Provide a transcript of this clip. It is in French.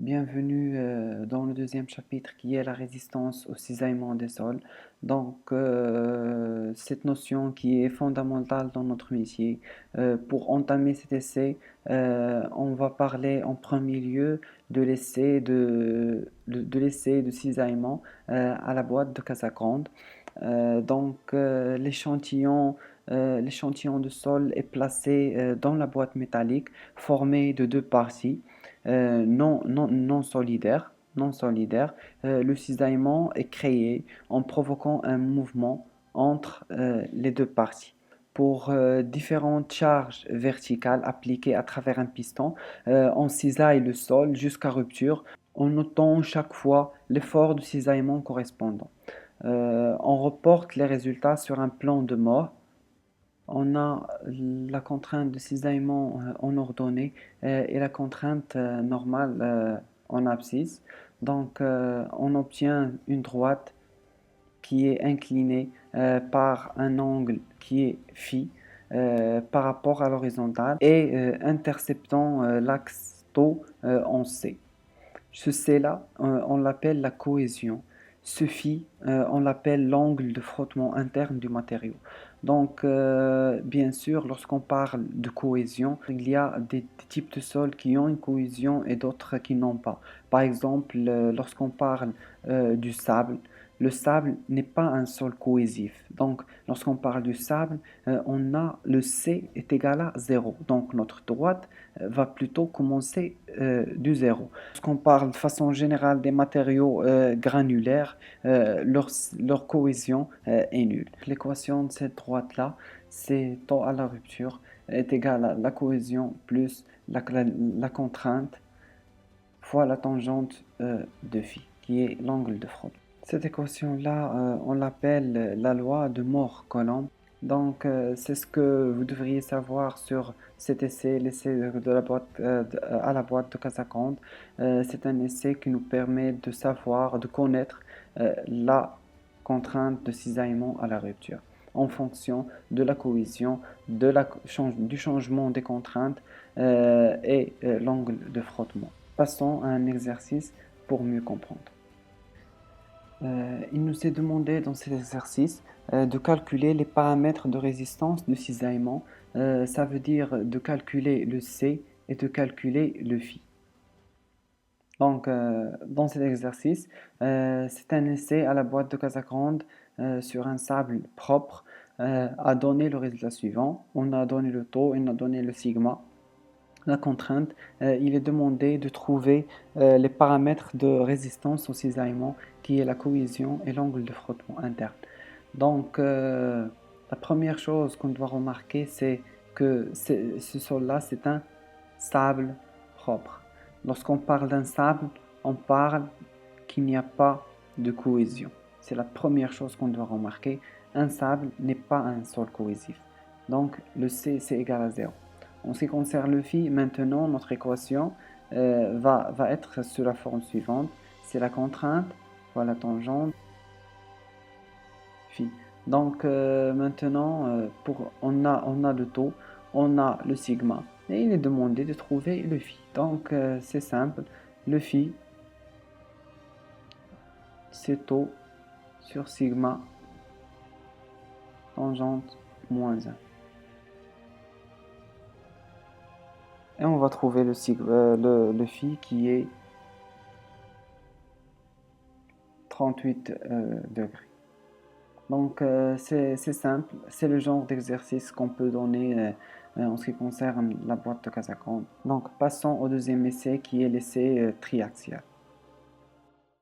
Bienvenue dans le deuxième chapitre qui est la résistance au cisaillement des sols. Cette notion qui est fondamentale dans notre métier. Pour entamer cet essai, on va parler en premier lieu de l'essai de cisaillement à la boîte de Casagrande. L'échantillon de sol est placé dans la boîte métallique formée de deux parties non solidaires. Non solidaire. Le cisaillement est créé en provoquant un mouvement entre les deux parties. Pour différentes charges verticales appliquées à travers un piston, on cisaille le sol jusqu'à rupture en notant chaque fois l'effort de cisaillement correspondant. On reporte les résultats sur un plan de mort. On a la contrainte de cisaillement en ordonnée et la contrainte normale en abscisse. On obtient une droite qui est inclinée par un angle qui est phi par rapport à l'horizontale et interceptant l'axe tau en C. Ce C-là, on l'appelle la cohésion. Ce phi, on l'appelle l'angle de frottement interne du matériau. Bien sûr, lorsqu'on parle de cohésion, il y a des types de sols qui ont une cohésion et d'autres qui n'ont pas. Par exemple, lorsqu'on parle du sable, le sable n'est pas un sol cohésif. Donc, lorsqu'on parle du sable, on a le C est égal à 0. Donc, notre droite va plutôt commencer du zéro. Lorsqu'on parle de façon générale des matériaux granulaires, leur cohésion est nulle. L'équation de cette droite-là, c'est taux à la rupture est égal à la cohésion plus la contrainte fois la tangente de phi, qui est l'angle de frottement. Cette équation-là, on l'appelle la loi de Mohr-Coulomb. C'est ce que vous devriez savoir sur cet essai, l'essai de la boîte, à la boîte de Casagrande. C'est un essai qui nous permet de savoir, de connaître la contrainte de cisaillement à la rupture en fonction de la cohésion, du changement des contraintes et l'angle de frottement. Passons à un exercice pour mieux comprendre. Il nous est demandé dans cet exercice de calculer les paramètres de résistance de cisaillement. Ça veut dire de calculer le C et de calculer le phi. Dans cet exercice, c'est un essai à la boîte de Casagrande sur un sable propre a donné le résultat suivant. On a donné le taux, on a donné le sigma. La contrainte, il est demandé de trouver les paramètres de résistance au cisaillement qui est la cohésion et l'angle de frottement interne. La première chose qu'on doit remarquer, c'est que ce sol-là, c'est un sable propre. Lorsqu'on parle d'un sable, on parle qu'il n'y a pas de cohésion. C'est la première chose qu'on doit remarquer. Un sable n'est pas un sol cohésif. Donc, le C, c'est égal à 0. En ce qui concerne le phi, maintenant, notre équation va être sous la forme suivante. C'est la contrainte fois la tangente phi. Maintenant, on a le taux, on a le sigma. Et il est demandé de trouver le phi. C'est simple. Le phi, c'est taux sur sigma tangente moins 1. Et on va trouver le phi qui est 38 degrés. C'est simple, c'est le genre d'exercice qu'on peut donner en ce qui concerne la boîte de Casagrande. Donc passons au deuxième essai qui est l'essai triaxial.